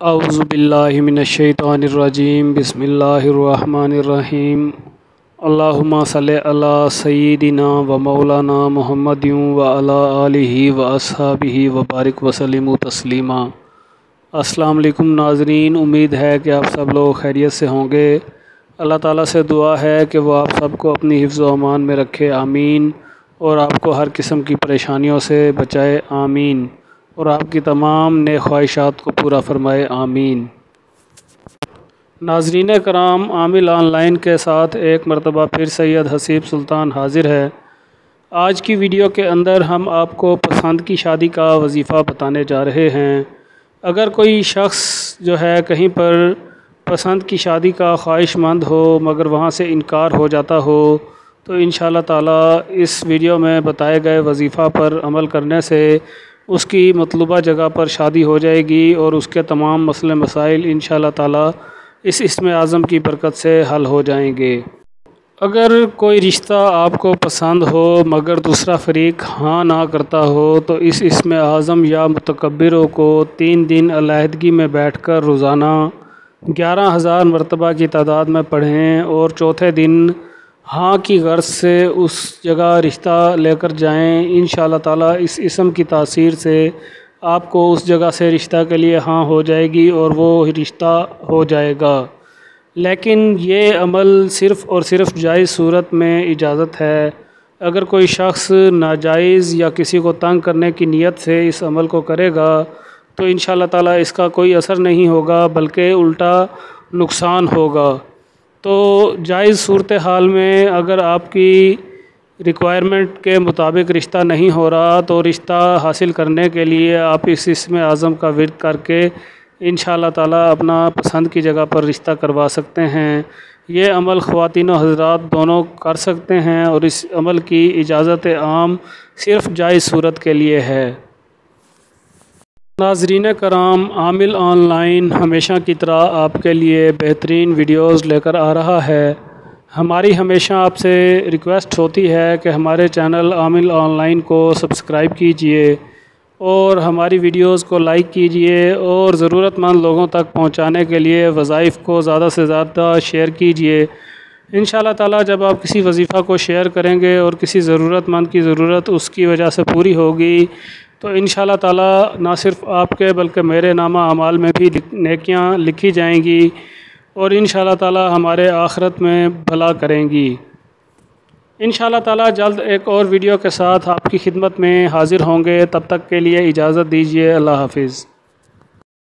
اعوذ باللہ من الشیطان الرجیم بسم اللہ الرحمن الرحیم اللہم صلی علی سیدنا و مولانا محمد و علی آلہ و اصحابہ و بارک وسلم تسلیما۔ السلام علیکم ناظرین، امید ہے کہ آپ سب لوگ خیریت سے ہوں گے۔ اللہ تعالیٰ سے دعا ہے کہ وہ آپ سب کو اپنی حفظ و امان میں رکھے، آمین، اور آپ کو ہر قسم کی پریشانیوں سے بچائے، آمین، اور آپ کی تمام نیک خواہشات کو پورا فرمائے، آمین۔ ناظرین کرام، عامل آن لائن کے ساتھ ایک مرتبہ پھر سید حسیب سلطان حاضر ہے۔ آج کی ویڈیو کے اندر ہم آپ کو پسند کی شادی کا وظیفہ بتانے جا رہے ہیں۔ اگر کوئی شخص جو ہے کہیں پر پسند کی شادی کا خواہش مند ہو مگر وہاں سے انکار ہو جاتا ہو تو انشاءاللہ تعالیٰ اس ویڈیو میں بتائے گئے وظیفہ پر عمل کرنے سے اس کی مطلوبہ جگہ پر شادی ہو جائے گی اور اس کے تمام مسئلے مسائل انشاءاللہ تعالیٰ اس اسم اعظم کی برکت سے حل ہو جائیں گے۔ اگر کوئی رشتہ آپ کو پسند ہو مگر دوسرا فریق ہاں نہ کرتا ہو تو اس اسم اعظم یا متکبروں کو 3 دن علیحدگی میں بیٹھ کر روزانہ 11,000 مرتبہ کی تعداد میں پڑھیں اور چوتھے دن ہاں کی غرض سے اس جگہ رشتہ لے کر جائیں۔ انشاءاللہ تعالیٰ اس اسم کی تاثیر سے آپ کو اس جگہ سے رشتہ کے لیے ہاں ہو جائے گی اور وہ رشتہ ہو جائے گا۔ لیکن یہ عمل صرف اور صرف جائز صورت میں اجازت ہے۔ اگر کوئی شخص ناجائز یا کسی کو تنگ کرنے کی نیت سے اس عمل کو کرے گا تو انشاءاللہ تعالیٰ اس کا کوئی اثر نہیں ہوگا بلکہ الٹا نقصان ہوگا۔ تو جائز صورتحال میں اگر آپ کی ریکوائرمنٹ کے مطابق رشتہ نہیں ہو رہا تو رشتہ حاصل کرنے کے لیے آپ اس اسم اعظم کا ورد کر کے انشاءاللہ تعالیٰ اپنا پسند کی جگہ پر رشتہ کروا سکتے ہیں۔ یہ عمل خواتین و حضرات دونوں کر سکتے ہیں اور اس عمل کی اجازت عام صرف جائز صورت کے لیے ہے۔ ناظرین کرام، عامل آن لائن ہمیشہ کی طرح آپ کے لیے بہترین ویڈیوز لے کر آ رہا ہے۔ ہماری ہمیشہ آپ سے ریکویسٹ ہوتی ہے کہ ہمارے چینل عامل آن لائن کو سبسکرائب کیجئے اور ہماری ویڈیوز کو لائک کیجئے اور ضرورت مند لوگوں تک پہنچانے کے لیے وظائف کو زیادہ سے زیادہ شیئر کیجئے۔ انشاءاللہ تعالیٰ جب آپ کسی وظیفہ کو شیئر کریں گے اور کسی ضرورت مند کی ضرورت اس کی وجہ سے پوری ہوگی تو انشاءاللہ تعالیٰ نہ صرف آپ کے بلکہ میرے نامہ اعمال میں بھی نیکیاں لکھی جائیں گی اور انشاءاللہ تعالیٰ ہمارے آخرت میں بھلا کریں گی۔ انشاءاللہ تعالیٰ جلد ایک اور ویڈیو کے ساتھ آپ کی خدمت میں حاضر ہوں گے، تب تک کے لیے اجازت دیجیے، اللہ حافظ۔